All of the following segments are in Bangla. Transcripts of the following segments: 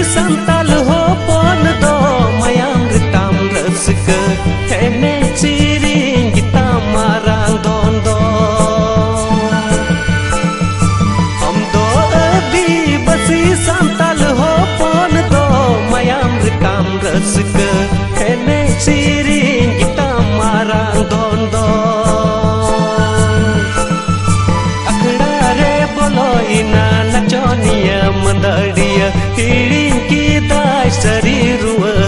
santal hopon do mayam ritam raska hene siring kita marang dondo am do adi basi santal hopon do mayam ritam raska hene siring kita marang dondo akhda re bolo ina nachoniya mandadiya hiring kita sharir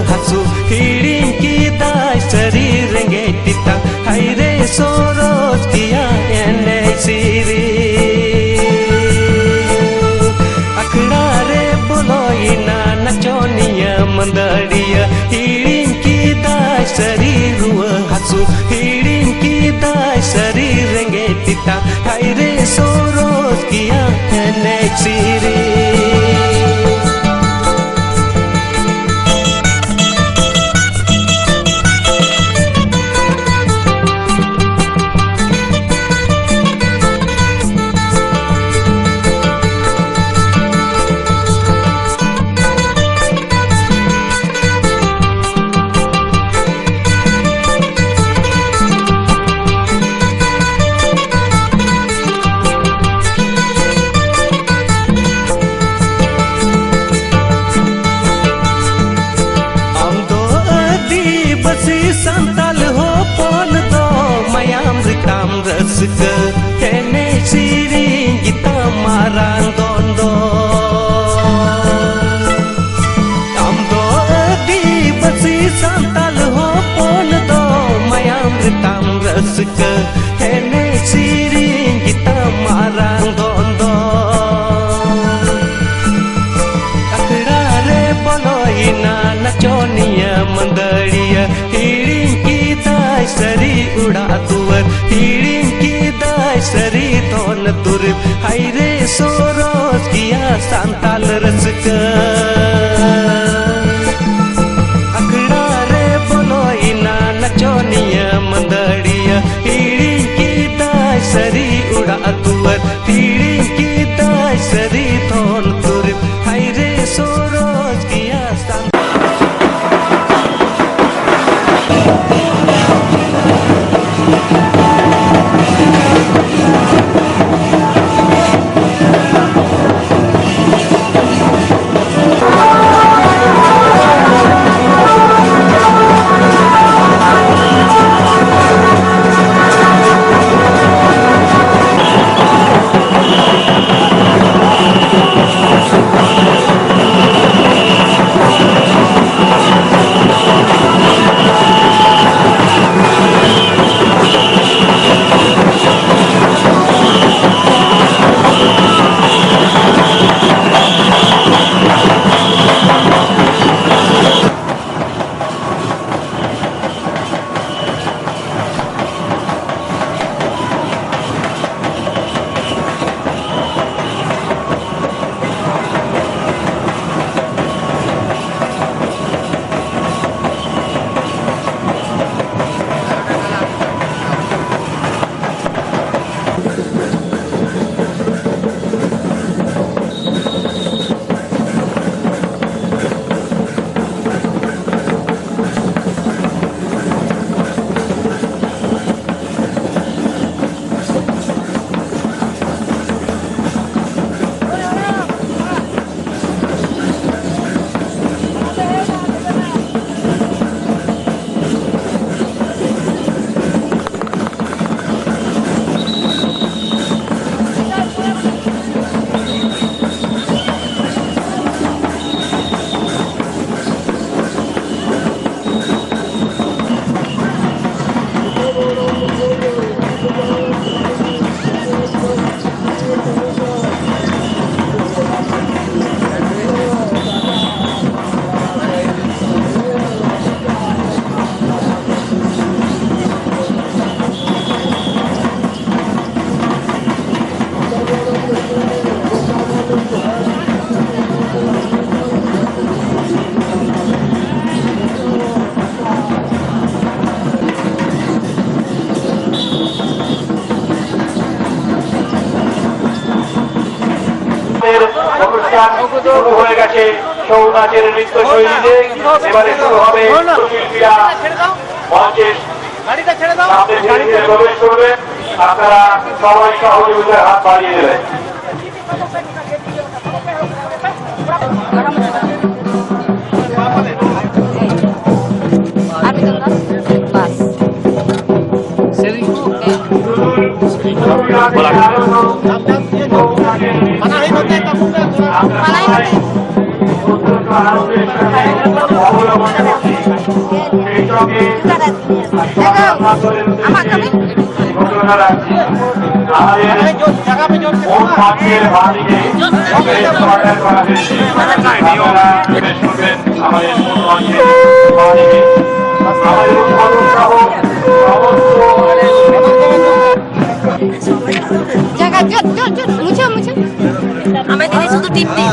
hasu hiring kita sharir rengetita haire soros kiya ene siri akhda re bolo ina nachoniya mandadiya hiring kita sharir hasu hiring kita sharir rengetita haire soros kiya ene siri santal hopon do mayam ritam raska hene siring kita marang dondo am do di basi santal hopon do mayam ritam raska hene siring kita marang dondo akhda re bolo ina nachoniya mandadiya hiring kita sari uda tuar hiring kita sari ton turip haire soros kiya santal raska akhda re bolo ina nachoniya mandadiya hiring kita sari uda tuar hiring kita sari ton turip haire soros kiya santal অনুষ্ঠান শুরু হয়ে গেছে। ছৌ নাচের নৃত্য শৈলীতে এবারে শুরু হবে শিল্পীরা মঞ্চের সামনে ধীরে ধীরে প্রবেশ করবেন। আপনারা সবাই সহযোগিতার হাত বাড়িয়ে দেবেন। আমার দিদি শুধু টিপ দিই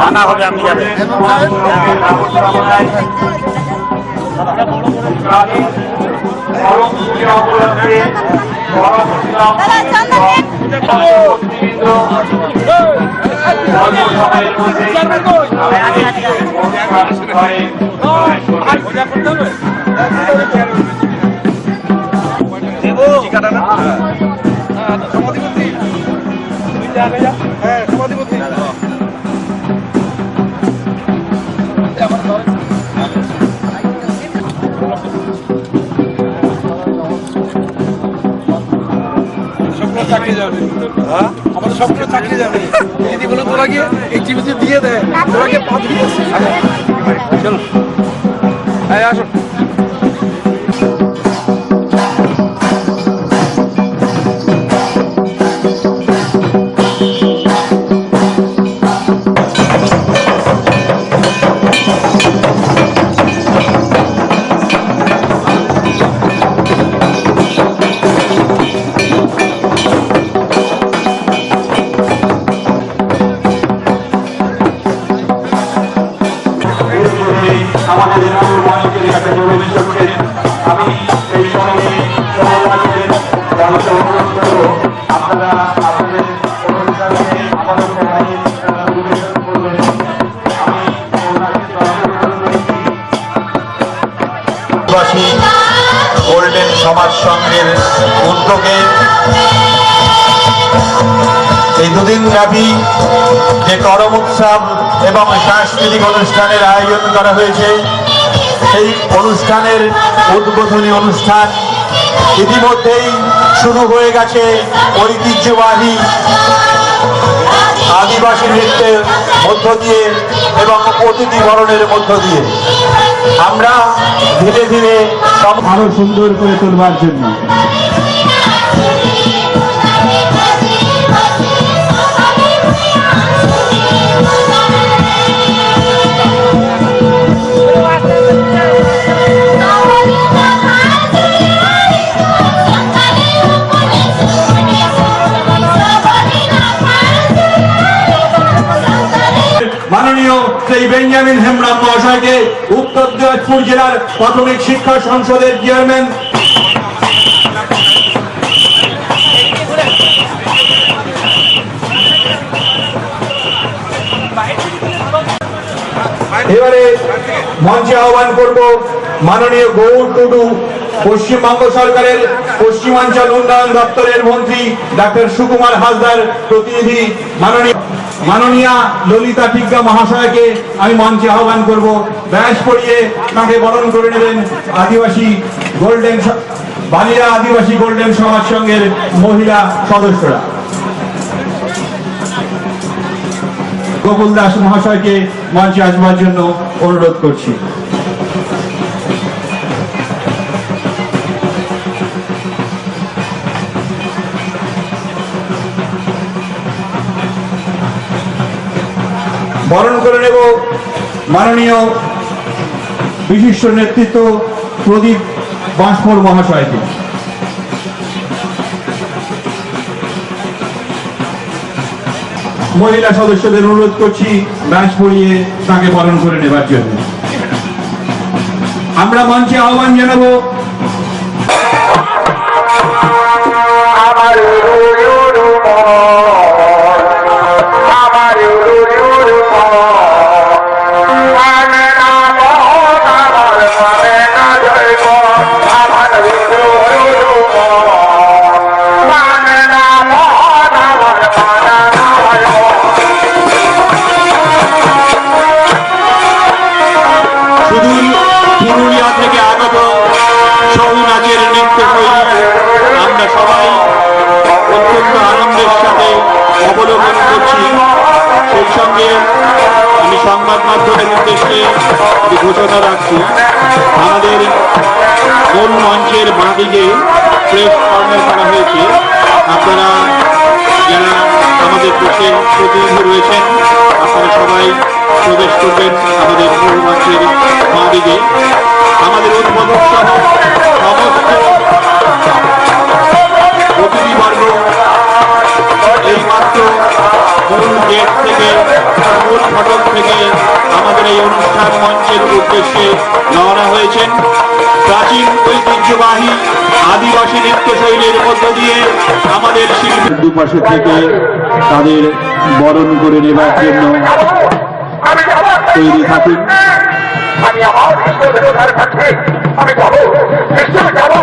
আনা হবে আমি যাবে চাকরি যাবে, আমাদের সবগুলো চাকরি যাবে। দিদি বলে তোরা গিয়ে এক্টিভিটি দিয়ে দেয়, তোরা গিয়ে পথ দিয়ে চলো আসো। আমি এই সময়ে আপনারা আপনাদের অনুষ্ঠানে আমাদের পরিবেশন করবেন। আমি আদিবাসী গোল্ডেন সমাজ সংঘের উদ্যোগে এই দুদিন ব্যাপী যে করম উৎসব এবং সাংস্কৃতিক অনুষ্ঠানের আয়োজন করা হয়েছে, সেই অনুষ্ঠানের উদ্বোধনী অনুষ্ঠান ইতিমধ্যেই শুরু হয়ে গেছে ঐতিহ্যবাহী আদিবাসী নৃত্যের মধ্য দিয়ে এবং অতিথি বরণের মধ্য দিয়ে। আমরা ধীরে ধীরে আরো সুন্দর করে তোলবার জন্য মাননীয় শ্রী বেঞ্জামিন হেমব্রম মহাশয়কে উত্তর দিনাজপুর জেলার প্রাথমিক শিক্ষা সংসদের চেয়ারম্যান এবারে মঞ্চে আহ্বান করব মাননীয় গৌর টুডু, পশ্চিমবঙ্গ সরকারের পশ্চিমাঞ্চল উন্নয়ন দপ্তরের মন্ত্রী ডাক্তার সুকুমার হাসদার প্রতিনিধি মাননীয়া ললিতা টিগ্গা মহাশয়কে আমি মঞ্চে আহ্বান করব। ব্যাস পড়িয়ে তাকে বরণ করে নেবেন আদিবাসী গোল্ডেন বালিয়া আদিবাসী গোল্ডেন সমাজ সংঘের মহিলা সদস্যরা। গোকুল দাস মহাশয়কে মঞ্চে আসবার জন্য অনুরোধ করছি। বরণ করে নেব মাননীয় বিশিষ্ট নেতৃত্ব প্রদীপ বাঁশফোর মহাশয়কে। মহিলা সদস্যদের অনুরোধ করছি ব্যাচ পরিয়ে তাকে পালন করে নেবার জন্য। আমরা মঞ্চে আহ্বান জানাবো পুরুলিয়া থেকে আগত ছৌ নাচের নৃত্যশৈলী আমরা সবাই অত্যন্ত আনন্দের সাথে অবলোকন করছি। সেই সঙ্গে আমি সংবাদ মাধ্যমের উদ্দেশ্যে একটি ঘোষণা রাখছি, আমাদের মূল মঞ্চের বাঁদিকে প্রেস কর্নার করা হয়েছে। আপনারা যারা আমাদের দেশের প্রতিনিধি রয়েছেন আপনারা সবাই প্রবেশ করবেন আমাদের মূল মঞ্চের বাঁদিকে। আমাদের উদ্বোধক সহ সমস্ত অতিথিবর্গ এইমাত্র মূল গেট থেকে মূল ফটক থেকে আমাদের এই অনুষ্ঠান মঞ্চের উদ্দেশ্যে রওনা হয়েছেন। প্রাচীন ঐতিহ্যবাহী আদিবাসী নৃত্যশৈলীর মধ্য দিয়ে আমাদের শিল্পীর দুপাশে থেকে তাদের বরণ করে নেবার জন্য তৈরি থাকুন। আমি আমার বিশ্বদেবতার কাছে আমি যাবো, নিশ্চয় যাবো,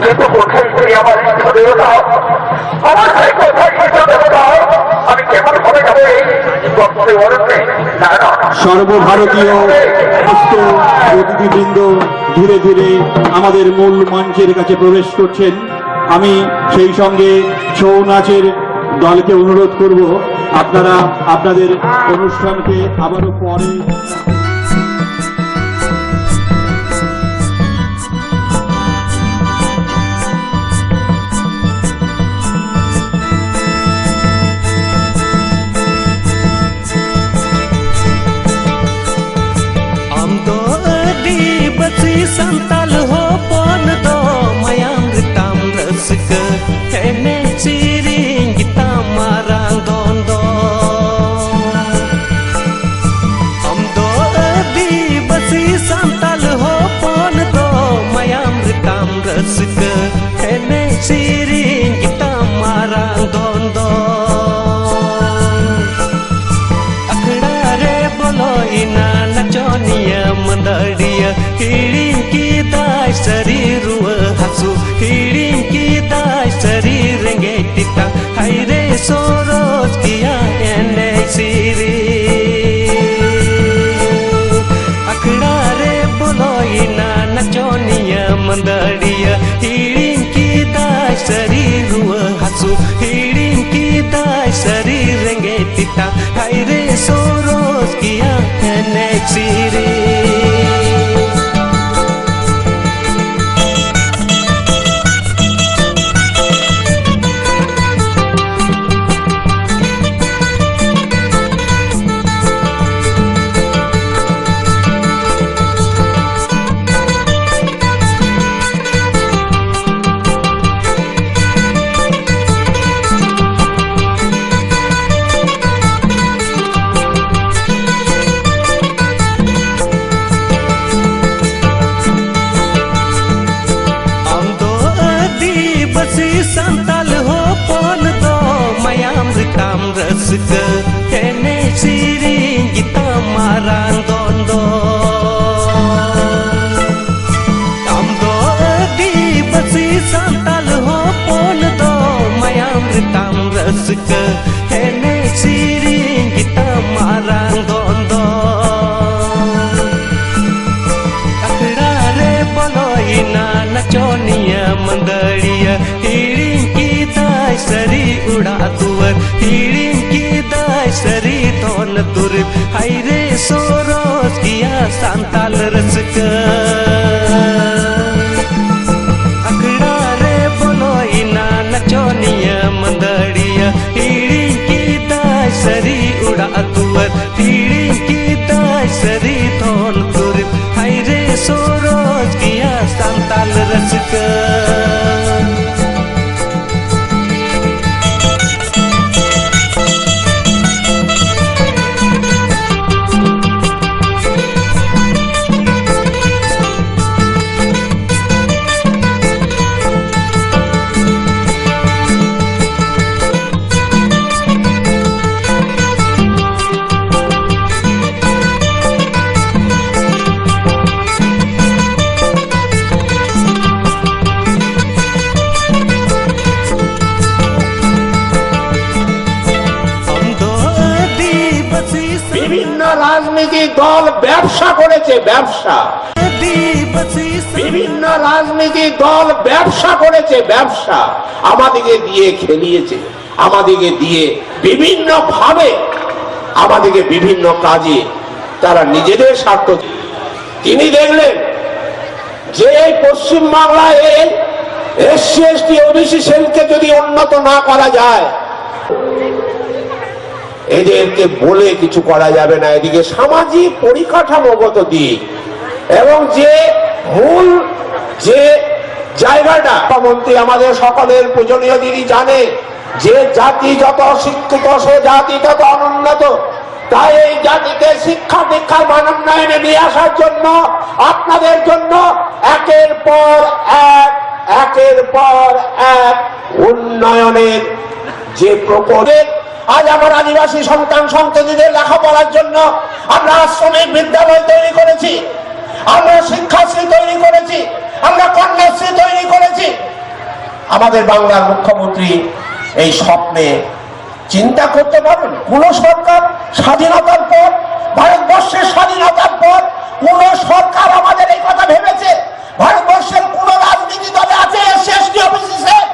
কিন্তু কোথায় করি আমার ইষ্টদেবতা, আমার সেই কোথায় ইষ্টদেবতা, আমি কেমন ভাবে যাবো এই অরণ্যে? সর্বভারতীয় সমস্ত অতিথিবৃন্দ ধীরে ধীরে আমাদের মূল মঞ্চের কাছে প্রবেশ করছেন। আমি সেই সঙ্গে ছৌ নাচের দলকে অনুরোধ করব আপনারা আপনাদের অনুষ্ঠানকে আবারও পরে संताल हो पन दो मयाम ताम रसक हेने चिरिंग तामारांग दोंदो हम दो आदिवासी संताल हो पन दो मयाम ताम रसक हेने चिरिंग तामारांग दोंदो अखड़ा रे बोलो इना नचोनिया मंदड़िया हिड़िंग की दाय शरीर हसू हिड़िंग की दाय शरीर रेंगे टिता हाय रे सोरोज किया एने सिरी अखड़ा रे बोलो इना नचोनिया मंदड़िया हिड़िंग की दाय शरीर हसू हिड़िंग की दाय शरीर रेंगे टिता हाय रे सोरोज किया एने सिरी संताल हो पन दो मयाम ताम रसक हेने सिरिंग तामारांग दोंदो हम दो आदिवासी संताल हो पन दो मयाम ताम रसक हेने सिरिंग तामारांग दोंदो अखड़ा रे बोलो इना नचोनिया मंदड़िया हिड़िंग की दाय सरी उड़ा तुवर हिड़िंग की दाय सरी धोन तुर हाय रे सोरोज किया संताल रसक अखड़ा रे बोलो इना नचोनिया मंदड़िया हिड़िंग की दाय सरी उड़ा तुवर हिड़िंग की दाय सरी धोन तुर हाय रे सोरोज किया संताल रसक রাজনৈতিক দল ব্যবসা করেছে, ব্যবসা। বিভিন্ন রাজনৈতিক দল ব্যবসা করেছে, ব্যবসা। আমাদেরকে দিয়ে খেলিয়েছে, আমাদেরকে দিয়ে বিভিন্ন ভাবে, আমাদেরকে বিভিন্ন কাজে তারা নিজেদের স্বার্থ। তিনি দেখলেন যে এই পশ্চিম বাংলায় এসসি এসটি ওবিসি সেলকে যদি উন্নত না করা যায়, এদেরকে বলে কিছু করা যাবে না। এদিকে সামাজিক পরিকাঠামোগত দিক এবং যে মূল যে জায়গাটা, মন্ত্রী আমাদের সকলের পূজনীয় দিদি জানে যে জাতি যত শিক্ষিত সে জাতি তত অনুন্নত। তাই এই জাতিকে শিক্ষা দীক্ষার মান উন্নয়নে নিয়ে আসার জন্য আপনাদের জন্য একের পর এক উন্নয়নের যে প্রকল্প, আজ আমার আদিবাসী সন্তান সন্ততিদের লেখাপড়ার জন্য আমরা আশ্রমিক বিদ্যালয় তৈরি করেছি, আমরা শিক্ষাশ্রী তৈরি করেছি, আমরা কন্যাশ্রী তৈরি করেছি। আমাদের বাংলার মুখ্যমন্ত্রী এই স্বপ্নে চিন্তা করতে পারেন কোন সরকার স্বাধীনতার পর, ভারতবর্ষের স্বাধীনতার পর কোন সরকার আমাদের এই কথা ভেবেছে? ভারতবর্ষের কোন রাজনীতি দলে আছে SC ST OBC cell?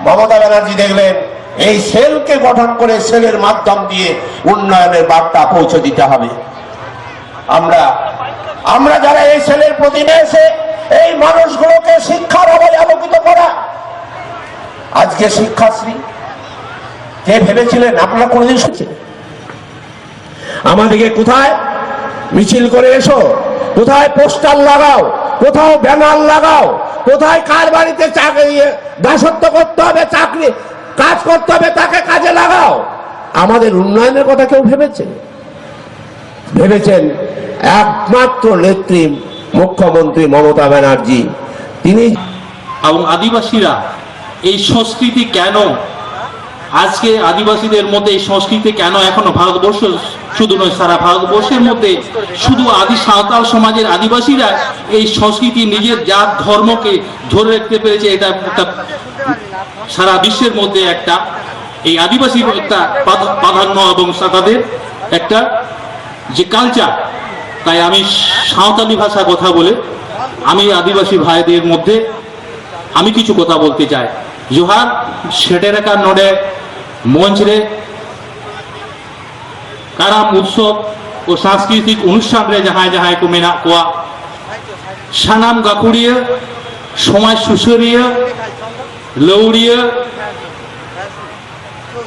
Mamata Banerjee দেখলেন এই সেলকে গঠন করে সেলের মাধ্যম দিয়ে উন্নয়নের বার্তা পৌঁছে দিতে হবে। আমরা যারা এই সেলের প্রতিনিধি এসে এই মানুষগুলোকে শিক্ষার আলোয় আলোকিত করা। আজকে শিক্ষাশ্রী কে ভেবেছিলেন? আপনারা কোনদিন শুনছেন? আমাদেরকে কোথায় মিছিল করে এসো, কোথায় পোস্টার লাগাও, কোথাও ব্যানার লাগাও, কোথায় কার বাড়িতে চাকরি দাসত্ব করতে হবে, চাকরি কাজ করতে হবে, তাকে কাজে লাগাও। আমাদের উন্নয়নের কথা কেউ ভেবেছেন? একমাত্র নেত্রী মুখ্যমন্ত্রী মমতা ব্যানার্জি। তিনি এবং আদিবাসীরা এই সংস্কৃতি কেন আজকে আদিবাসীদের মধ্যে এই সংস্কৃতি কেন এখনো ভারতবর্ষ শুধু নয় সারা ভারতবর্ষের মধ্যে শুধু আদি সাঁওতাল সমাজের আদিবাসীরা এই সংস্কৃতি নিজের জাত ধর্মকে ধরে রাখতে পেরেছে। এটা একটা সারা বিশ্বের মধ্যে একটা এই আদিবাসীর একটা প্রাধান্য এবং তাদের একটা যে কালচার। তাই আমি সাঁওতালি ভাষা কথা বলে আমি আদিবাসী ভাইদের মধ্যে আমি কিছু কথা বলতে চাই। জোহার সেটেরেকা নডে মঞ্চরে কারাম উৎসব ও সাংস্কৃতিক অনুষ্ঠান রে যাহাই যাহাই কো মেনা কোয়া সানাম গাকুড়িয়া সমাজ সুসরিয়া লৌড়িয়া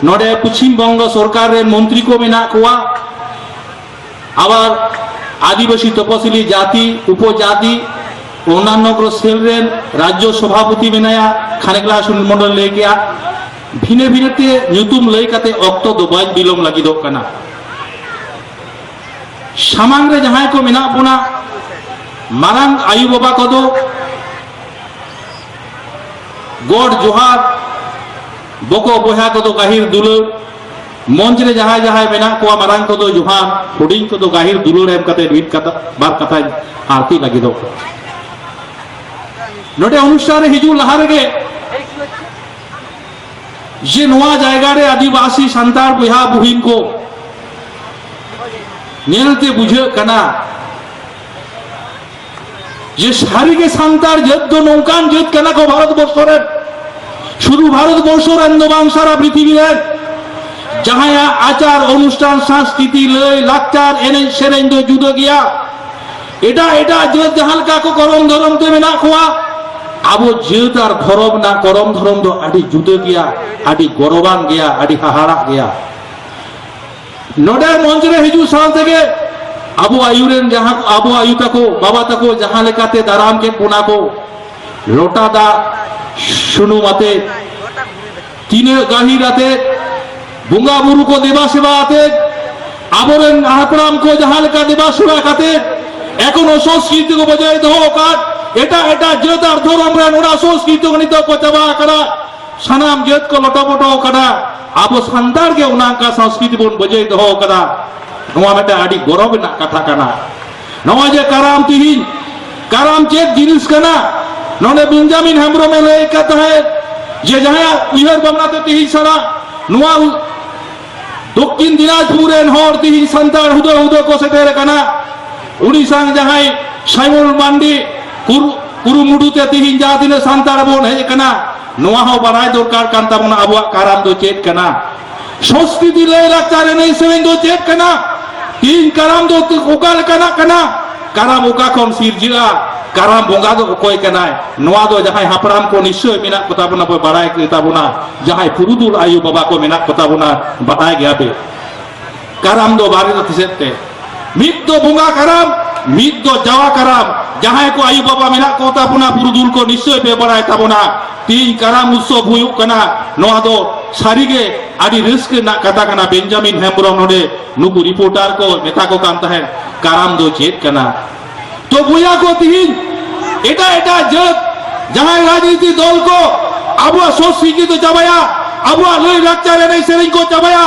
নডে পশ্চিমবঙ্গ সরকারের মন্ত্রী কো মেনা কোয়া আবার আদিবাসী তপশিলি জাতি উপজাতি অন্যান্য সেলরেন রাজ্য সভাপতি মেনায়া খানেকলা আসন মন্ডল লে গিয়া ভিনে ভিনেতে nyutum লই কাতে অক্ত দবাই বিলম লাগিদক কানা সামাং রে যাহাই কো মেনা বনা মারাং আয়ু বাবা কদো গড় জোহার বকো বহা কদো গাহির দুলর মঞ্চ রে যাহাই যাহাই মেনা কোয়া মারাং কদো জোহার হুডিং কদো গাহির দুলর এম কাতে রিট কাতা বার কাতা আরতি লাগিদক নোটে অনুষ্ঠানে হিজু লাহারগে যে নোয়া জায়গারে আদিবাসী সান্তার বহা বুহিন কো নেলতে বুঝে কানা যে সারিগে সান্তার যদ্দ নৌকান যদ কানা কো ভারতবর্ষের শুধু ভারতবর্ষের আন্দোলন সারা পৃথিবীর যাহায়া আচার অনুষ্ঠান সংস্কৃতি লয় লাকচার এনে সেরেন দো জুদো গিয়া এটা যদ জাহালকা কো করম ধরম তে মেনা খোয়া আবো যেত আর ধরম না করম ধরম দো আডি জুদো গিয়া আডি গরবান গিয়া আডি হাহাড়া গিয়া নডে মঞ্চরে হিজু সাল থেকে আবু আয়ুরেন যাহা আবু আয়ু তাকো বাবা তাকো যাহা লেকাতে দারাম কে কোনা কো লোটা দা শুনু মাতে তিনে গাহিরাতে বুঙ্গা বুরু কো দেবা সেবা আতে আবরেন হাপড়াম কো যাহা লেকা দেবা সেবা কাতে এখনো সংস্কৃতি কো বজায় দো কাট এটা যেত আর ধরম রে ওরা সংস্কৃতি গণিত কো চাবা করা সানাম যেত কো লটাপটো করা আবো সান্তার কে উনাকা সংস্কৃতি বন বজায় দো করা নোয়া মেটা আডি গরব না কথা কানা নোয়া যে কারাম তিহিন কারাম চেক জিনিস কানা ননে বেঞ্জামিন হেমব্রমে লয় কথা है যে যাহা উইহার বাংলাতে তিহি সারা নোয়া দক্ষিণ দিনাজপুর রেন হর তিহিন সান্তার হুদো হুদো ko seter kana উড়িষ্যাং যাহাই সাইমুল মান্ডি কুরুমুডুতে তিহিন যাহা দিনে সান্তার বন হেজ kana নোয়া হো বানাই দরকার কান তাবনা আবুয়া কারাম দো চেত kana সংস্কৃতি লয় লাকচার এনে সেরেন দো চেত kana তিন কারাম দো ওকাল kana kana কারাম ওকা কম সিরজিলা কারাম বঙ্গা দো কয় kana নোয়া দো যাহাই হাপরাম কো নিশ্চয় মিনা কথা বনা বাড়াই কথা বনা যাহাই পুরুদুল আয়ু বাবা কো মিনা কথা বনা বাড়াই গিয়াবে কারাম দো বাড়ি দো তিসেতে মিত দো বঙ্গা কারাম মিত দো যাওয়া কারাম যাহাই কো আয়ু বাবা মিনা কথা বনা পুরুদুল কো নিশ্চয় পে বাড়াই তাবনা তিন কারাম উৎসব হুয়ুক kana নোয়া দো সারিগে আদি রিস্ক না কথা kana বেঞ্জামিন হেমব্রম নডে নুকু রিপোর্টার কো মেতা কো কান তাহেন কারাম দো চেত kana তো বুয়া কো তিহিন এটা এটা জত জামাই রাজনীতি দল কো আবুয়া সংস্কৃতি তো চাবায়া আবুয়া লই লাকচার এনে সেরিং কো চাবায়া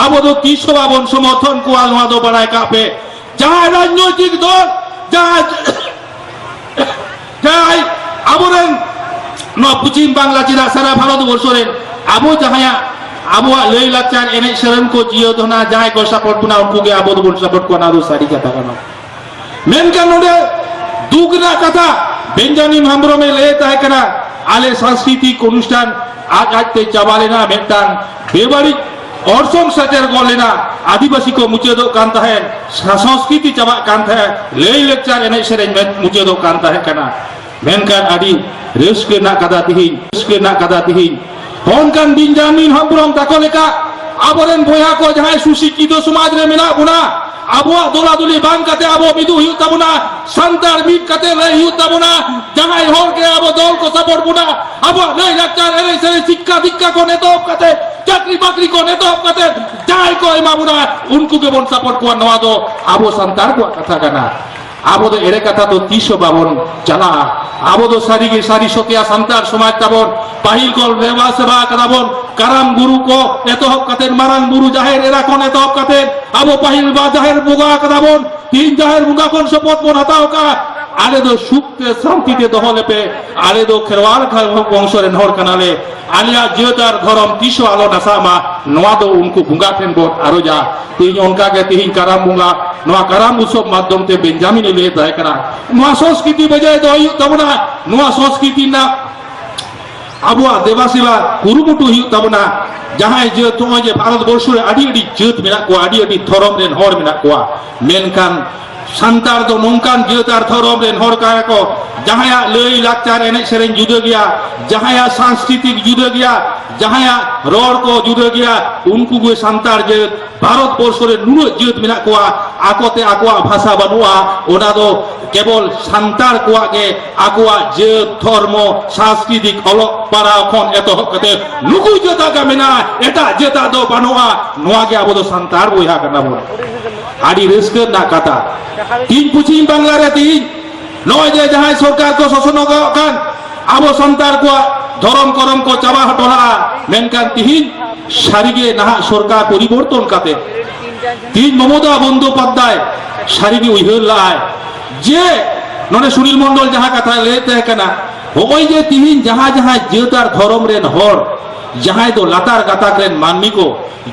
আবো তো 352 সমর্থন কো আলমা দো বাড়ায় কাপে জাহাই রাজনৈতিক দল জাহাই আবরেন নো পশ্চিম বাংলা চিরা সারা ভারতবর্ষরে আবো জাহায়া আবুয়া লই লাকচার এনে সেরিং কো জিও ধনা জাহাই কো সাপোর্ট বুনা উনকু গে আবো দো সাপোর্ট কো না দো সারি কথা কানো মেনকান নডে দুগনা কথা বেঞ্জামিন হেমব্রমে লেতা है kana আলে সাংস্কৃতিক অনুষ্ঠান আজ আজতে চাবালে না মেটান বেবাড়ি অর্সং সাচের গলে না আদিবাসী কো মুচে দো কান্তা है সংস্কৃতি চাবা কান্তা है লেই লেকচার এনে সেরেন মুচে দো কান্তা है kana মেনকান আদি রেস্কে না কাদা তিহিন হনকান বেঞ্জামিন হেমব্রম তাকলেকা আবরেন বয়া কো যাহাই সুশিক্ষিত সমাজ রে মেনা বুনা আবুয়া দোলাদুলি বান কাতে আবো মিদু হিউ তাবুনা সান্তার মিট কাতে লই হিউ তাবুনা জাহাই হরকে আবো দল কো সাপোর্ট বুনা আবো লই লাকচার এনে সেরে শিক্ষা দীক্ষা কো নেতব কাতে চাকরি বাকরি কো নেতব কাতে জাহাই কো ইমাবুনা উনকু কে বন সাপোর্ট কো নওয়া দো আবো সান্তার কো কথা কানা আবো দো এরে কথা তো 352 চালা আবো দো সারিগে সারি সতিয়া সান্তার সমাজ তাবন পাহিল কল রেবা সেবা কাদাবন কারাম গুরু কো এতহব কাতে মারাং গুরু জাহের এরা কোন এতহব কাতে আবো পাহিল বা জাহের বুগা কাদাবন তিন জাহের বুগা কোন শপথ বন হাতাও কা আলে দো সুখতে শান্তিতে দহলে পে আলে দো খেরওয়াল বংশরে নহর কানালে আলিয়া জিয়তার ধরম 300 আলো নাসামা নোয়া দো উনকু বুগা ঠেন বট আরো যা তিন অনকা কে তিন কারাম বুগা নোয়া কারাম উৎসব মাধ্যমতে বেঞ্জামিন লে তাই করা নোয়া সংস্কৃতি বজায় দই তবনা নোয়া সংস্কৃতি না আবুয়া দেবাসিবা কুরুমুটু হিউ তাবনা জাহাই যে তোমায় যে ভারতবর্ষরে আডি আডি জেত মেনা কো আডি আডি ধরম রেন হর মেনা কোয়া মেনকান সান্তার দো নংকান জেতার ধরম রেন হর কায় কো জাহায়া লই লাকচার এনে সেরেন জুদে গিয়া জাহায়া সাংস্কৃতিক জুদে গিয়া জাহায়া রর কো জুদে গিয়া উনকু গে সান্তার যে ভারতবর্ষরে নুনো জেত মেনা কোয়া আকতে আকোয়া ভাষা বানুয়া ওনা দো কেবল সান্তার কোয়াকে আকোয়া যে ধর্ম সাংস্কৃতিক অলক পারা এখন এত হকতে নুকু জেতা গামেনা এটা জেতা দো বানুয়া নোয়াকে আবো দো সান্তার বইহা কানা বল আডি রিস্ক না কাতা তিন পশ্চিম বাংলারে তিন নয় যে যাহাই সরকার কো শাসন কান আবো সান্তার কো ধরম করম কো চাবা হটলা মেনকান তিহিন সারিগে নাহা সরকার পরিবর্তন কাতে তিন মমতা বন্দ্যোপাধ্যায় সারিগে উইহল্লায় যে ননে সুনীল মন্ডল যাহা কথা লেতে কানা ওই যে তিহিন যাহা যাহা জেতার ধরম রেন হর যাহাই দো লাতার গাতাক রেন মানমি কো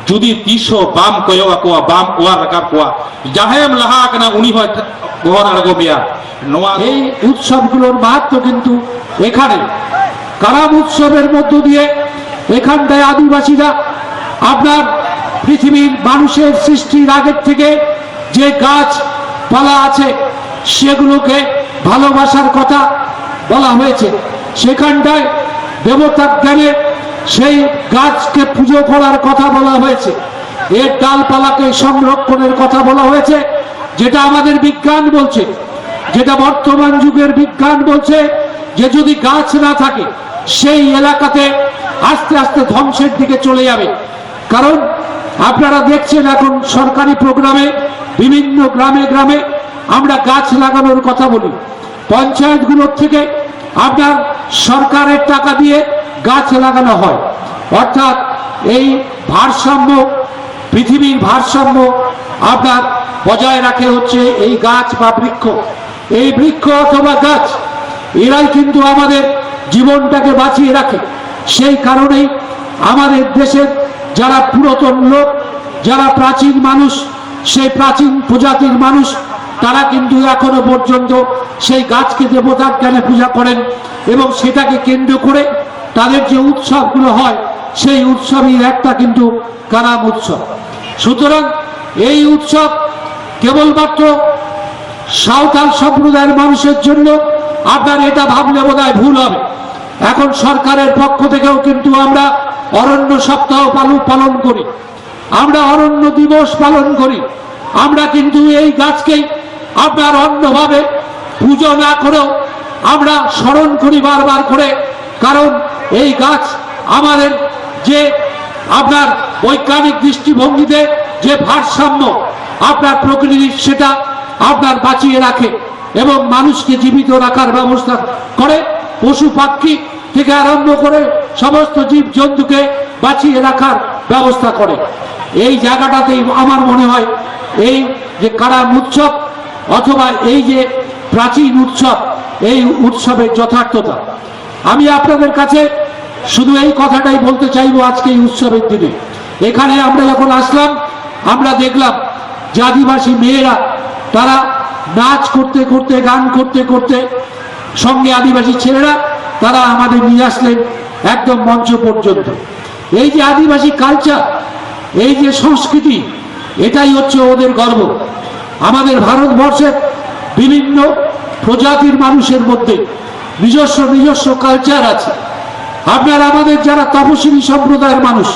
যদি 300 বাম কয়বা কোয়া বাম ওয়া রাকাব কোয়া যাহাইম লাহা কানা উনি হয় গহর আরগো মিয়া নোয়া এই উৎসবগুলোর মাহাত্ম্য কিন্তু এখানে কারাম উৎসবের মধ্য দিয়ে এখানটায় আদিবাসীরা আপনার পৃথিবীর মানুষের সৃষ্টির আগের থেকে যে গাছপালা আছে সেগুলোকে ভালোবাসার কথা বলা হয়েছে সেখানটায় দেবতা জ্ঞানে সেই গাছকে পুজো করার কথা বলা হয়েছে এর ডালপালাকে সংরক্ষণের কথা বলা হয়েছে যেটা আমাদের বিজ্ঞান বলছে যেটা বর্তমান যুগের বিজ্ঞান বলছে যে যদি গাছ না থাকে সেই এলাকাতে আস্তে আস্তে ধ্বংসের দিকে চলে যাবে কারণ আপনারা দেখছেন এখন সরকারি প্রোগ্রামে বিভিন্ন গ্রামে গ্রামে আমরা গাছ লাগানোর কথা বলি পঞ্চায়েতগুলোর থেকে আপনার সরকারের টাকা দিয়ে গাছ লাগানো হয় অর্থাৎ এই ভারসাম্য পৃথিবীর ভারসাম্য আপনার বজায় রাখে হচ্ছে এই গাছ বা বৃক্ষ এই বৃক্ষ অথবা গাছ এরাই কিন্তু আমাদের জীবনটাকে বাঁচিয়ে রাখে সেই কারণেই আমাদের দেশের যারা পুরাতন লোক যারা প্রাচীন মানুষ, সেই প্রাচীন প্রজাতির মানুষ, তারা কিন্তু এখনো পর্যন্ত সেই গাছকে দেবতার জ্ঞানে পূজা করেন এবং সেটাকে কেন্দ্র করে তাদের যে উৎসবগুলো হয় সেই উৎসবের একটা কিন্তু কারাম উৎসব। সুতরাং এই উৎসব কেবলমাত্র সাঁওতাল সম্প্রদায়ের মানুষের জন্য আপনার এটা ভাবলে বোধহয় ভুল হবে। এখন সরকারের পক্ষ থেকেও কিন্তু আমরা অরণ্য সপ্তাহ পালন করি, আমরা অরণ্য দিবস পালন করি। আমরা কিন্তু এই গাছকেই আপনার অন্যভাবে পুজো না করেও আমরা স্মরণ করি বারবার করে, কারণ এই গাছ আমাদের যে আপনার বৈজ্ঞানিক দৃষ্টিভঙ্গিতে যে ভারসাম্য আপনার প্রকৃতির, সেটা আপনার বাঁচিয়ে রাখে এবং মানুষকে জীবিত রাখার ব্যবস্থা করে, পশু পাখি থেকে আরম্ভ করে সমস্ত জীব জন্তুকে বাঁচিয়ে রাখার ব্যবস্থা করে। এই জায়গাটাতেই আমার মনে হয় এই যে কারাম উৎসব অথবা এই যে প্রাচীন উৎসব, এই উৎসবের যথার্থতা। আমি আপনাদের কাছে শুধু এই কথাটাই বলতে চাইবো আজকে এই উৎসবের দিনে। এখানে আমরা যখন আসলাম, আমরা দেখলাম যে আদিবাসী মেয়েরা তারা নাচ করতে করতে, গান করতে করতে, সঙ্গে আদিবাসী ছেলেরা তারা আমাদের নিয়ে আসলেন একদম মঞ্চ পর্যন্ত। এই যে আদিবাসী কালচার, এই যে সংস্কৃতি, এটাই হচ্ছে ওদের গর্ব। আমাদের ভারতবর্ষের বিভিন্ন প্রজাতির মানুষের মধ্যে নিজস্ব নিজস্ব কালচার আছে। আপনার আমাদের যারা তপশিলি সম্প্রদায়ের মানুষ,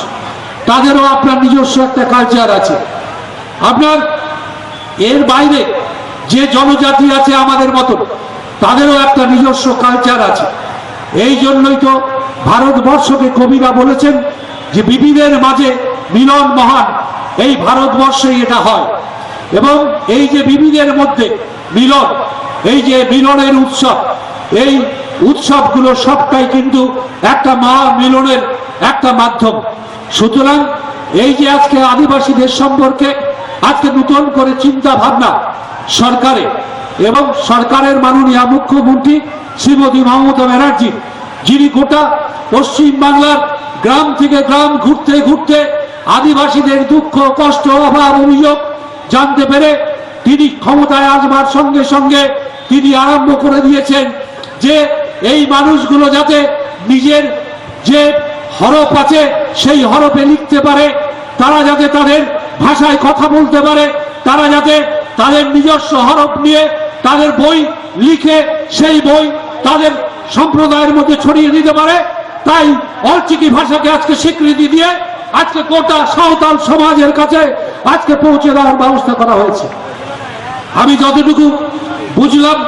তাদেরও আপনার নিজস্ব একটা কালচার আছে। আপনার এর বাইরে যে জনজাতি আছে আমাদের মতো, তাদেরও একটা নিজস্ব কালচার আছে। এই জন্যই তো ভারতবর্ষকে কবিরা বলেছেন যে বিবিধের মাঝে মিলন মহান। এই ভারতবর্ষেই এটা হয় এবং এই যে বিবিধের মধ্যে মিলন, এই যে মিলনের উৎসব, এই উৎসবগুলো সবটাই কিন্তু একটা মিলনের একটা মাধ্যম। সুতরাং এই যে আজকে আদিবাসীদের সম্পর্কে আজকে নতুন করে চিন্তা ভাবনা সরকারে এবং সরকারের মাননীয় মুখ্যমন্ত্রী শ্রীমতী মমতা ব্যানার্জি, যিনি গোটা পশ্চিম বাংলার গ্রাম থেকে গ্রাম ঘুরতে ঘুরতে আদিবাসীদের দুঃখ কষ্ট অভাব অভিযোগ জানতে পেরে তিনি ক্ষমতায় আসবার সঙ্গে সঙ্গে তিনি আরম্ভ করে দিয়েছেন যে এই মানুষগুলো যাতে নিজের যে হরফ আছে সেই হরফে লিখতে পারে, তারা যাতে তাদের ভাষায় কথা বলতে পারে, তারা যাতে তাদের নিজস্ব হরফ নিয়ে তাদের বই লিখে সেই বই তাদের সম্প্রদায়ের মধ্যে ছড়িয়ে দিতে পারে। তাই অলচিকি ভাষাকে আজকে স্বীকৃতি দিয়ে আজকে গোটা সাঁওতাল সমাজের কাছে আজকে পৌঁছে দেওয়ার ব্যবস্থা করা হয়েছে। আমি যতটুকু বুঝলাম,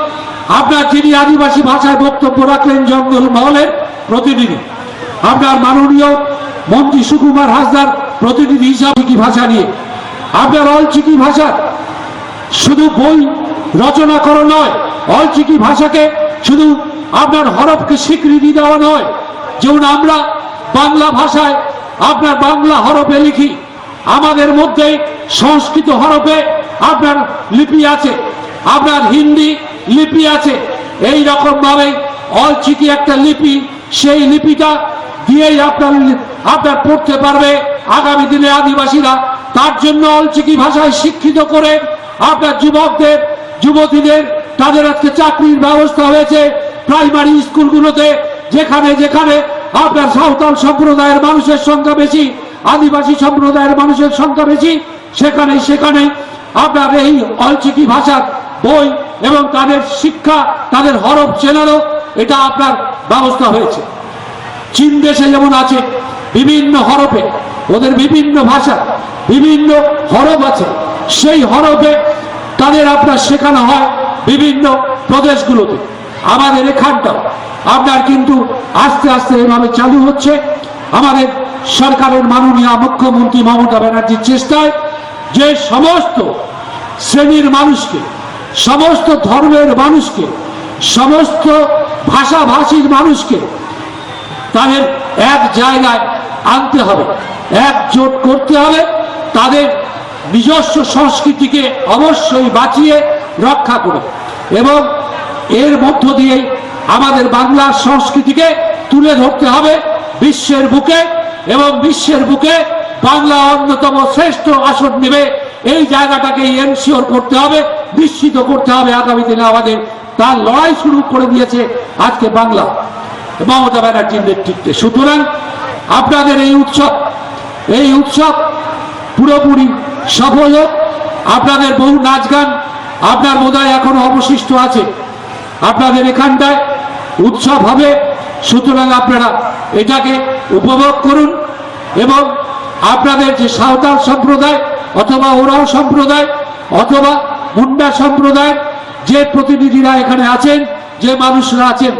আপনার যিনি আদিবাসী ভাষায় বক্তব্য রাখলেন জঙ্গল মহলের প্রতিনিধি, আপনার মাননীয় মন্ত্রী সুকুমার হাসদার প্রতিনিধি হিসাবে কি ভাষা নিয়ে আপনার অলচিকি ভাষা শুধু বই রচনা করা নয়, অলচিকি ভাষাকে শুধু আপনার হরফকে স্বীকৃতি দেওয়া নয়। যেমন আমরা বাংলা ভাষায় আপনার বাংলা হরফে লিখি, আমাদের মধ্যে সংস্কৃত হরফে আপনার লিপি আছে, আপনার হিন্দি লিপি আছে। এই রকম ভাবে অলচিকি একটা লিপি, সেই লিপিটা দিয়েই আপনার পড়তে পারবে আগামী দিনে আদিবাসীরা। তার জন্য অলচিকি ভাষায় শিক্ষিত করে আপনার যুবকদের যুবতীদের তাদের আজকে চাকরির ব্যবস্থা হয়েছে প্রাইমারি স্কুলগুলোতে, যেখানে যেখানে আপনার সাঁওতাল সম্প্রদায়ের মানুষের সংখ্যা বেশি, আদিবাসী সম্প্রদায়ের মানুষের সংখ্যা বেশি, সেখানে সেখানে আপনার এই অলচিকি ভাষার বই এবং তাদের শিক্ষা, তাদের হরফ চেনারও এটা আপনার ব্যবস্থা হয়েছে। চীন দেশে যেমন আছে বিভিন্ন হরফে, ওদের বিভিন্ন ভাষা বিভিন্ন হরফ আছে, সেই হরফে তাদের আপনার শেখানো হয় বিভিন্ন প্রদেশগুলোতে। আমাদের এখানটাও আপনার কিন্তু আস্তে আস্তে এভাবে চালু হচ্ছে। আমাদের সরকারের মাননীয় মুখ্যমন্ত্রী মমতা ব্যানার্জির চেষ্টায় যে সমস্ত শ্রেণীর মানুষকে, সমস্ত ধর্মের মানুষকে, সমস্ত ভাষাভাষীর মানুষকে তাদের এক জায়গায় আনতে হবে, একজোট করতে হবে, তাদের নিজস্ব সংস্কৃতিকে অবশ্যই বাঁচিয়ে রক্ষা করে এবং এর মধ্য দিয়ে আমাদের বাংলার সংস্কৃতিকে তুলে ধরতে হবে বিশ্বের বুকে এবং বিশ্বের বুকে বাংলা অন্যতম শ্রেষ্ঠ আসন নেবে, এই জায়গাটাকে এনশিওর করতে হবে, নিশ্চিত করতে হবে আগামী দিনে আমাদের। তার লড়াই শুরু করে দিয়েছে আজকে বাংলা মমতা ব্যানার্জির নেতৃত্বে। সুতরাং আপনাদের এই উৎসব পুরোপুরি সফল হোক। আপনাদের বহু নাচ গান আপনার বোধহয় এখনো অবশিষ্ট আছে, আপনাদের এখানটায় উৎসব হবে। সুতরাং আপনারা এটাকে উপভোগ করুন এবং আপনাদের যে সাঁওতাল সম্প্রদায় অথবা ওরাও সম্প্রদায় অথবা মুন্ডা সম্প্রদায় যে প্রতিনিধিরা এখানে আছেন, যে মানুষরা আছেন,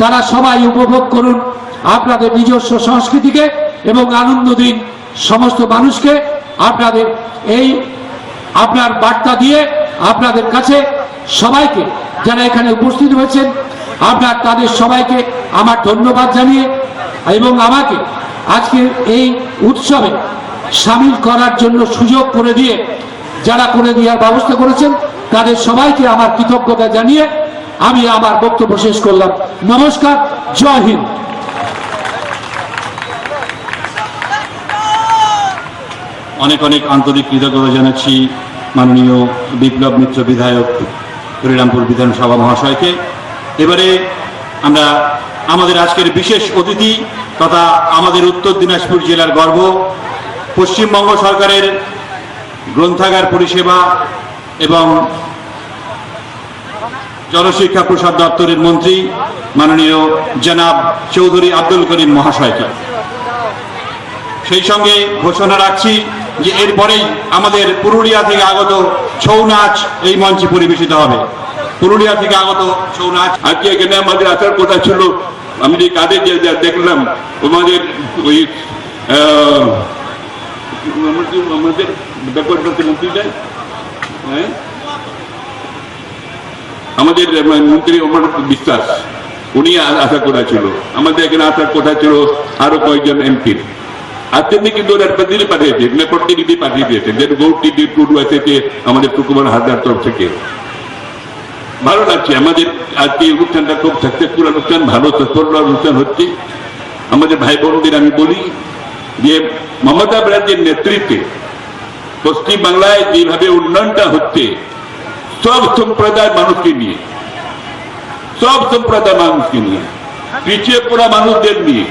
তারা সবাই উপভোগ করুন আপনাদের নিজস্ব সংস্কৃতিকে এবং আনন্দ দিন সমস্ত মানুষকে। আপনাদের এই আপনার বার্তা দিয়ে আপনাদের কাছে সবাইকে যারা এখানে উপস্থিত হয়েছেন আপনার তাদের সবাইকে আমার ধন্যবাদ জানিয়ে এবং আমাকে আজকে এই উৎসবে সামিল করার জন্য সুযোগ করে দিয়ে যারা করে দেওয়ার ব্যবস্থা করেছেন তাদের সবাইকে আমার কৃতজ্ঞতা জানিয়ে আমি আমার বক্তব্য শেষ করলাম। নমস্কার, জয় হিন্দ। অনেক অনেক আন্তরিক কৃতজ্ঞতা জানাচ্ছি মাননীয় বিপ্লব মিত্র বিধায়ক হরিরামপুর বিধানসভা মহাশয়কে। এবারে আমরা আমাদের আজকের বিশেষ অতিথি তথা আমাদের উত্তর দিনাজপুর জেলার গর্ব, পশ্চিমবঙ্গ সরকারের গ্রন্থাগার পরিষেবা এবং জনশিক্ষা প্রসাদ দপ্তরের মন্ত্রী মাননীয় জনাব চৌধুরী আব্দুল করিম মহাশয়কে। সেই সঙ্গে ঘোষণা রাখছি যে এরপরেই আমাদের পুরুলিয়া থেকে আগত ছৌ নাচ এই মঞ্চে পরিবেশিত হবে। পুরুলিয়া থেকে আগত ছৌ নাচ। আজকে এখানে আমাদের আসার কথা ছিল, আমি যে কাদের দেখলাম আমাদের ওই আমাদের ব্যাপার মন্ত্রীটা, হ্যাঁ আমাদের মন্ত্রী অমর বিশ্বাস, উনি আসার কথা ছিল। আমাদের এখানে আসার কথা ছিল আরো কয়েকজন এমপির। আজকে কিন্তু ওরা দিল্লি পাঠিয়েছে, প্রতিনিধি পাঠিয়ে দিয়েছে, যে গৌরী টুডু এসেছে আমাদের সুকুমার হাজরার তরফ থেকে। ভালো লাগছে আমাদের আজকে এই অনুষ্ঠানটা খুব সাকসেসফুল অনুষ্ঠান, ভালো সফল অনুষ্ঠান হচ্ছে। আমাদের ভাই বোনদের আমি বলি যে মমতা ব্যানার্জির নেতৃত্বে পশ্চিম বাংলায় যেভাবে উন্নয়নটা হচ্ছে সব সম্প্রদায়ের মানুষকে নিয়ে, সব সম্প্রদায়ের মানুষকে নিয়ে, পিছিয়ে পড়া মানুষদের নিয়ে,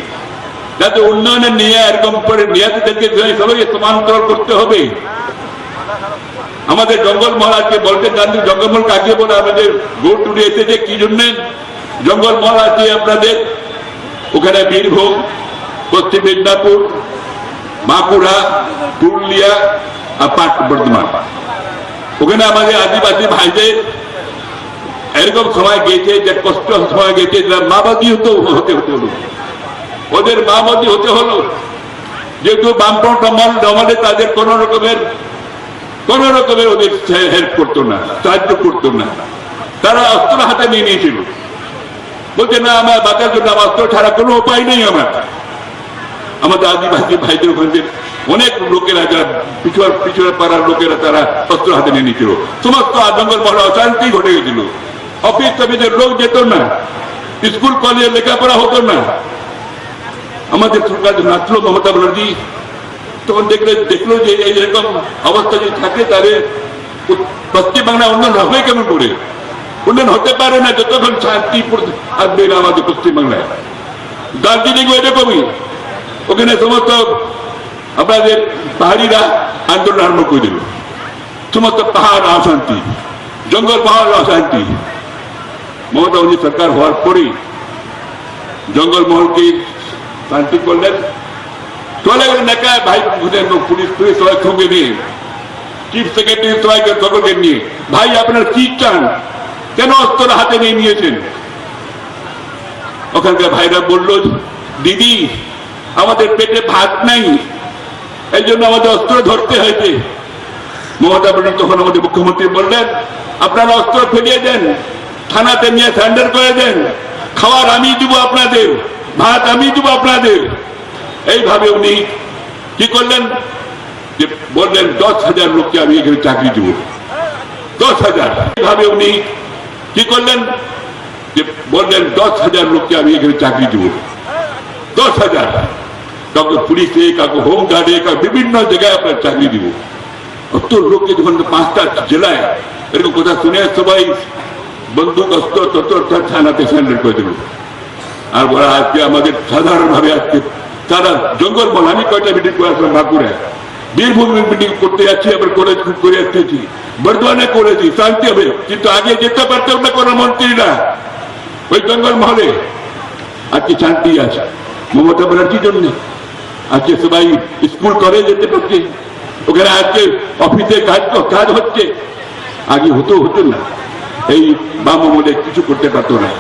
যাতে উন্নয়নের নিয়ে এরকম করে নিয়াতিদেরকে সবাইকে সমান্তরাল করতে হবে। আমাদের জঙ্গলমহল আজকে বলতে গান্ধী জঙ্গলমহল কাকে বলে আমাদের ভোট উঠে এসেছে কি জন্য? জঙ্গলমহল আছে আপনাদের ওখানে বীরভূম, পশ্চিম মেদিনীপুর, বাঁকুড়া, পুরুলিয়া আর বর্ধমান। ওখানে আমাদের আদিবাসী ভাইদের এরকম সময় গেছে যে কষ্ট সময় গেছে, মাবাদী হতে হলো, ওদের মাবাদী হতে হলো, যেহেতু বামপন্থ আমলে তাদের কোন রকমের ওদের হেল্প করতো না, সাহায্য করতো না। তারা অস্ত্র হাতে নিয়ে নিয়েছিল, বলছে না আমার বাঁচার জন্য আমার অস্ত্র ছাড়া কোনো উপায় নেই আমার। আমাদের আদিবাসী ভাইদের ওখানে অনেক লোকেরা যারা পিছুয়া পাড়ার লোকেরা তারা অস্ত্র হাতে নিয়ে নিয়েছিল। সমস্ত জঙ্গল মহল অশান্তি ঘটে গেছিল, অফিস টফিসের লোক যেত না, স্কুল কলেজে লেখাপড়া হতো না। আমাদের সরকার নাচলো মমতা ব্যানার্জি, তখন দেখলো যে এইরকম অবস্থা যদি থাকে তাহলে পশ্চিমবাংলা উন্নয়ন হবে কেমন করে? উন্নয়ন হতে পারে না যতক্ষণ শান্তি আসবে না আমাদের পশ্চিমবাংলায়। দার্জিলিং এরকমই, ওখানে সমস্ত আপনাদের পাহাড়িরা আন্দোলন আরম্ভ করে দিল, সমস্ত পাহাড় অশান্তি, জঙ্গল পাহাড় অশান্তি। মমতা ব্যানার্জি সরকার হওয়ার পরেই জঙ্গলমহলকে শান্তি করলেন, চলে গেলেন একা ভাই পুলিশ সবাই সঙ্গে নিয়ে, চিফ সেক্রেটারি সবাইকে সকলকে নিয়ে, ভাই আপনার কি চান, কেন অস্ত্র হাতে নিয়ে নিয়েছেন? ওখানকার ভাইরা বলল দিদি আমাদের পেটে ভাত নাই, এই জন্য আমাদের অস্ত্র ধরতে হয়েছে। মমতা ব্যানার্জি তখন আমাদের মুখ্যমন্ত্রী বললেন আপনারা অস্ত্র ফেলিয়ে দেন, থানাতে নিয়ে সারেন্ডার করে দেন, খাওয়ার আমি দিব আপনাদের, ভাত আমি দিব আপনাদের। এইভাবে উনি কি করলেন যে বললেন 10,000 লোককে আমি এখানে চাকরি দিব, 10,000। এইভাবে উনি কি করলেন যে বললেন 10,000 লোককে আমি এখানে চাকরি দিব, 10,000। কাউকে পুলিশে, কাউকে হোম গার্ডে, কাউকে বিভিন্ন জায়গায় আপনার চাকরি দিব। অত লোককে যখন 5টা জেলায় এরকম কথা শুনে সবাই বন্দুক অস্ত্র তত থানাতে স্যান্ডেল করে দিল। আর বলা আজকে আমাদের সাধারণভাবে আজকে তারা জঙ্গলমহল, আমি কয়টা মিটিং করে আসলাম বাঁকুড়ায়, বীরভূম মিটিং করতে যাচ্ছি, আবার করে আসতেছি, বর্ধমানে করেছি, শান্তি হবে। কিন্তু আগে যেতে পারতাম না কোনো মন্ত্রীরা ওই জঙ্গলমহলে। আজকে শান্তি আছে মমতা ব্যানার্জির জন্য। আজকে সবাই স্কুল করে যেতে পারছে, ওখানে আজকে অফিসে কাজ হচ্ছে। আগে হতো না, এই বাম আমলে কিছু করতে পারতো না।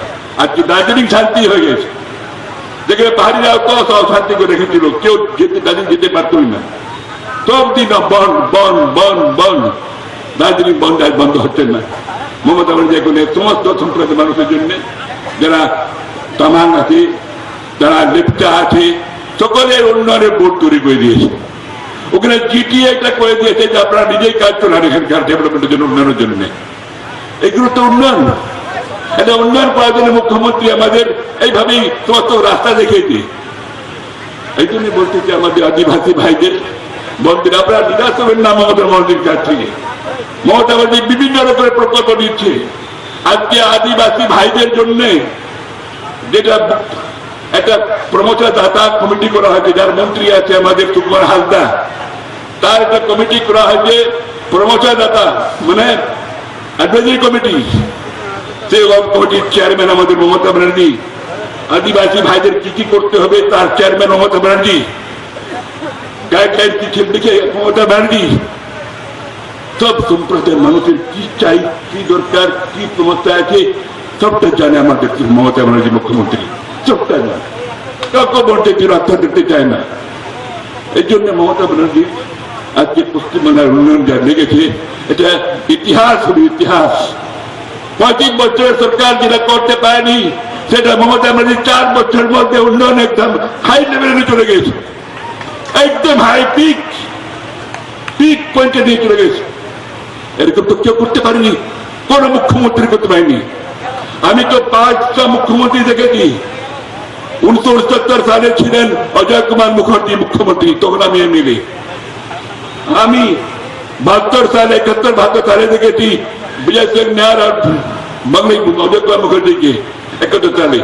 আজকে দার্জিলিং শান্তি হয়ে গেছে, যেখানে পাহাড়িরাও তো শান্তি করে রেখেছিল, কেউ দার্জিলিং যেতে পারতোই না। সব দিন বন দার্জিলিং বন্ধ হচ্ছে না। মমতা ব্যানার্জি এখন সমস্ত সম্প্রদায়ের মানুষের জন্য, যারা তামাং আছে, যারা লেপচা আছে, সকলের উন্নয়নের বোর্ড তৈরি করে দিয়েছে। ওখানে জিটিএ একটা করে দিয়েছে যে আপনারা নিজেই কাজ চলান এখানকার ডেভেলপমেন্টের জন্য, উন্নয়নের জন্য। এগুলো তো উন্নয়ন। এটা উন্নয়ন করার জন্য মুখ্যমন্ত্রী আমাদের এইভাবেই সমস্ত রাস্তা দেখিয়েছে। এই জন্য বলতেছি আমাদের আদিবাসী ভাইদের মন্দির, আপনারা নিরাশ হবেন না মমতা মন্দির কাছ থেকে। মমতা ব্যানার্জি বিভিন্ন রকমের প্রকল্প দিচ্ছে। আজকে আদিবাসী ভাইদের জন্য যেটা একটা প্রমোচনা দাতা কমিটি করা হয়েছে, যার মন্ত্রী আছে আমাদের সুকুমার হাসদা, তার একটা কমিটি করা হয়েছে প্রমোচনা দাতা, মানে অ্যাডভাইজারি কমিটি। সেই কমিটির চেয়ারম্যান আমাদের মমতা ব্যানার্জি। আদিবাসী ভাইদের কি করতে হবে তার চেয়ারম্যান মমতা ব্যানার্জি। গাইডলাইন কি লিখে মমতা ব্যানার্জি। সব সম্প্রদায়ের মানুষের কি চাই, কি দরকার, কি সমস্যা আছে সবটা জানে আমাদের মমতা ব্যানার্জি মুখ্যমন্ত্রী, সবটা জানে। কাউকে বলতে কেউ রক্ষা করতে চায় না। এই জন্য মমতা ব্যানার্জি আজকে পশ্চিমবাংলার উন্নয়ন যা লেগেছে, এটা ইতিহাস হবে, ইতিহাস। 25 বছরের সরকার যেটা করতে পারেনি, সেটা মমতা ব্যানার্জি 4 বছরের মধ্যে উন্নয়ন একদম হাই লেভেলে চলে গেছে, একদম হাই পিক পয়েন্টে নিয়ে চলে গেছে। এরকম তো কেউ করতে পারেনি, কোন মুখ্যমন্ত্রী করতে পারেনি। আমি তো 5টা মুখ্যমন্ত্রী দেখেছি। 1969 সালে ছিলেন অজয় কুমার মুখার্জি মুখ্যমন্ত্রী, তখন আমি এমএলএ। আমি 72 সালে 71-72 সালে দেখেছি বিজয় সিং নায়ার আর বাংলায় অজয় কুমার মুখার্জিকে 71 সালে।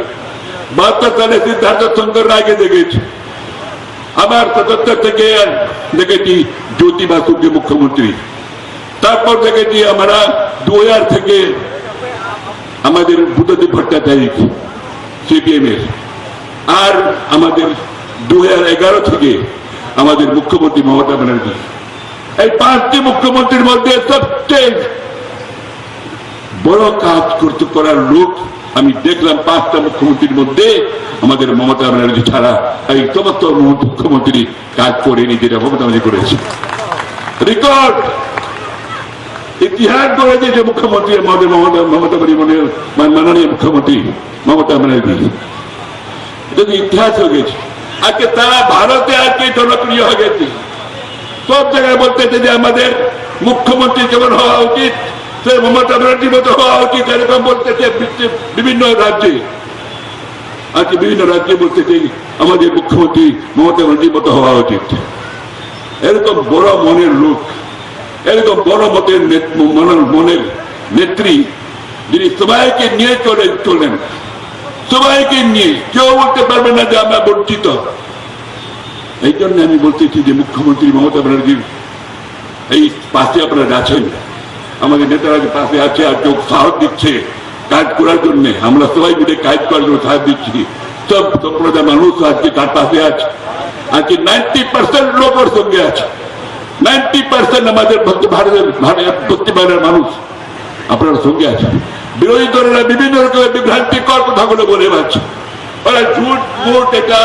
72 সালে সিদ্ধার্থ শঙ্কর রায়কে দেখেছি। আবার 77 থেকে দেখেছি জ্যোতি বাসুকে মুখ্যমন্ত্রী। তারপর দেখেছি আমরা 2000 থেকে আমাদের বুদ্ধদেব ভট্টাচার্য সিপিএম এর, আর আমাদের 2011 থেকে আমাদের মুখ্যমন্ত্রী মমতা ব্যানার্জি। এই 5টি মুখ্যমন্ত্রীর মধ্যে সবচেয়ে বড় কাজ করার লোক আমি দেখলাম 5টা মুখ্যমন্ত্রীর মধ্যে আমাদের মমতা ব্যানার্জি ছাড়া এই সমস্ত মুখ্যমন্ত্রী কাজ করেনি যেটা মমতা ব্যানার্জি করেছে। রেকর্ড ইতিহাস গড়ে দিয়েছে মুখ্যমন্ত্রী আমাদের মমতা ব্যানার্জি, মাননীয় মুখ্যমন্ত্রী মমতা ব্যানার্জি। এটা ইতিহাস হয়ে গেছে। আজকে তারা ভারতে আজকে জনপ্রিয় হয়ে গেছে। সব জায়গায় বলতেছে যে আমাদের মুখ্যমন্ত্রী যেমন হওয়া উচিত, সে মমতা ব্যানার্জির মতো হওয়া উচিত, এরকম বলতেছে বিভিন্ন রাজ্যে। আজকে বিভিন্ন রাজ্যে বলতেছে আমাদের মুখ্যমন্ত্রী মমতা ব্যানার্জির মতো হওয়া উচিত। এরকম বড় মনের লোক, এরকম বড় মনের নেত্রী, যিনি সবাইকে নিয়ে চলেন, সবাইকে নিয়ে, কেউ বলতে পারবে না যে আমরা বঞ্চিত। এই জন্য আমি বলতেছি যে মুখ্যমন্ত্রী মমতা ব্যানার্জির এই পাশে আপনারা আছেন, আমাদের নেতারা পাশে আছে, আর কেউ সাহস দিচ্ছে কাজ করার জন্য। আমরা সবাই মিলে কাজ করার জন্য সাহস দিচ্ছি। সব সম্প্রদায়ের মানুষ আজকে তার পাশে আছে। আজকে 90% লোক ওর সঙ্গে আছে। 90% আমাদের পশ্চিমবাংলার মানুষ আপনার সঙ্গে আছে। বিরোধী দলেরা বিভিন্ন রকমের বিভ্রান্তিকর কথাগুলো বলে পাচ্ছে। ওরা ঝুট মুট এটা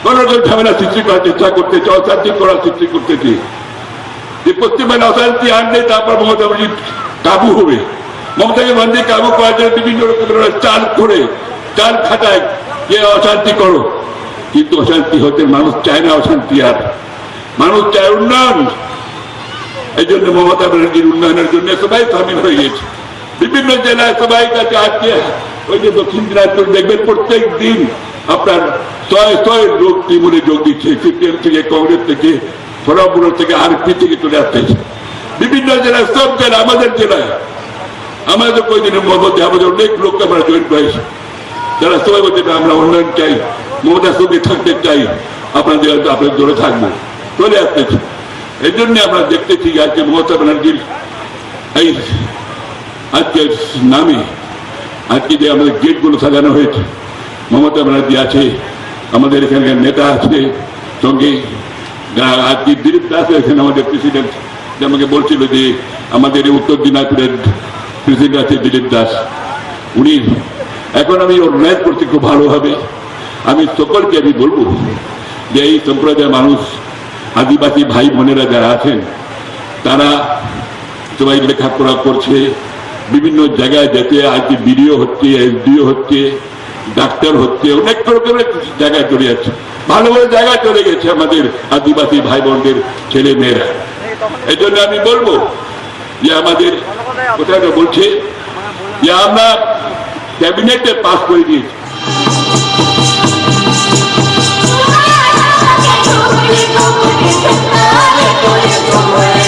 কোন রকম ঝামেলা সৃষ্টি করার চেষ্টা করতেছে, অশান্তি করার সৃষ্টি করতেছে। যে পশ্চিমবাংলা অশান্তি আনলে তারপর মমতা ব্যানার্জি কাবু হবে। মমতাকে ব্যানার্জি কাবু করার জন্য বিভিন্ন রকমের চাল খাটায় যে অশান্তি করো, কিন্তু অশান্তি হতে মানুষ চায় না। অশান্তি আর মানুষ চায় উন্নয়ন। এই জন্য মমতা ব্যানার্জির উন্নয়নের জন্য সবাই সামিল হয়ে গেছে। বিভিন্ন জেলায় সবাই কাছে আজকে ওই যে দক্ষিণ দিনাজপুর দেখবেন প্রত্যেক দিন আপনার শয়ে লোক তৃণমূলে যোগ দিচ্ছে, সিপিএম থেকে, কংগ্রেস থেকে, ফরাপুর থেকে, আরপি থেকে চলে আসতেছে। বিভিন্ন জেলায়, সব জেলায়, আমাদের জেলায় আমাদের কয়েকদিনের মধ্যে আমাদের অনেক লোক আমরা জয়েন করেছি, যারা সবাই বলছে আমরা উন্নয়ন চাই, মমতার সঙ্গে থাকতে চাই, আপনাদের দলে থাকবো, চলে আসতেছে। এই জন্য আমরা দেখতেছি আজকে মমতা ব্যানার্জির এই আজকে নামে আজকে যে আমাদের গেটগুলো সাজানো হয়েছে, মমতা ব্যানার্জি আছে, আমাদের এখানকার নেতা আছে, সঙ্গে আজকে দিলীপ দাস আছেন আমাদের প্রেসিডেন্ট, যে আমাকে বলছিল যে আমাদের উত্তর দিনাজপুরের প্রেসিডেন্ট আছে দিলীপ দাস, উনি এখন আমি ওর ম্যাচ করছি খুব ভালোভাবে। আমি সকলকে আমি বলবো যে এই সম্প্রদায়ের মানুষ, আদিবাসী ভাই বোনেরা যারা আছেন, তারা সবাই লেখাপড়া করছে, বিভিন্ন জায়গায় যেতে আজকে বিডিও হচ্ছে, এসডিও হচ্ছে, ডাক্তার হচ্ছে, অনেক রকমের জায়গায় চলে যাচ্ছে, ভালো ভালো জায়গায় চলে গেছে আমাদের আদিবাসী ভাই বোনদের ছেলে মেয়েরা। এই জন্য আমি বলবো যে আমাদের কোথায় বলছে যে আমরা ক্যাবিনেটে পাস করে দিয়েছি, Come on,